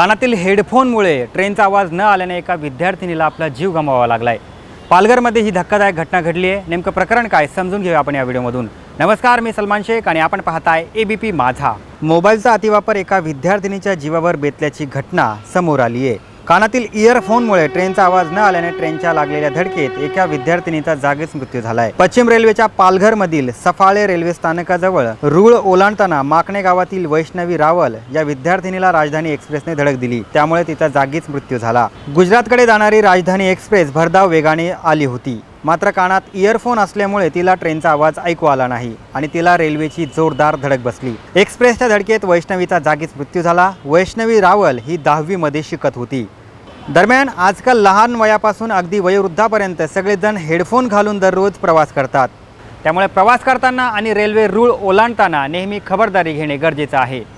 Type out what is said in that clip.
कानातील हेडफोनमुळे ट्रेनचा आवाज न आल्याने एका विद्यार्थिनीला आपला जीव गमवावा लागलाय। पालघरमध्ये ही धक्कादायक घटना घडली आहे। नेमकं प्रकरण काय समजून घेऊया आपण या व्हिडिओमधून। नमस्कार, मी सलमान शेख आणि आपण पाहताय एबीपी माझा। मोबाईलचा अतिवापर एका विद्यार्थिनीच्या जीवावर बेतल्याची घटना समोर आली आहे। कानातील इयरफोनमुळे ट्रेनचा आवाज न आल्याने ट्रेनच्या लागलेल्या धडकेत एका विद्यार्थिनीचा जागीच मृत्यू झालाय। पश्चिम रेल्वेच्या पालघरमधील सफाळे रेल्वे स्थानकाजवळ रूळ ओलांडताना माकणे गावातील वैष्णवी रावल या विद्यार्थिनीला राजधानी एक्सप्रेसने धडक दिली, त्यामुळे तिचा जागीच मृत्यू झाला। गुजरातकडे जाणारी राजधानी एक्सप्रेस भरधाव वेगाने आली होती, मात्र कानात इयरफोन असल्यामुळे तिला ट्रेनचा आवाज ऐकू आला नाही आणि तिला रेल्वेची जोरदार धडक बसली। एक्सप्रेसच्या धडकेत वैष्णवीचा जागीच मृत्यू झाला। वैष्णवी रावल ही 10वी मध्ये शिकत होती। दरम्यान आजकाल लहान वयापासून अगदी वयोवृद्धापर्यंत सगळेजण हेडफोन घालून दररोज प्रवास करतात, त्यामुळे प्रवास करताना आणि रेल्वे रूळ ओलांडताना नेहमी खबरदारी घेणे गरजेचे आहे।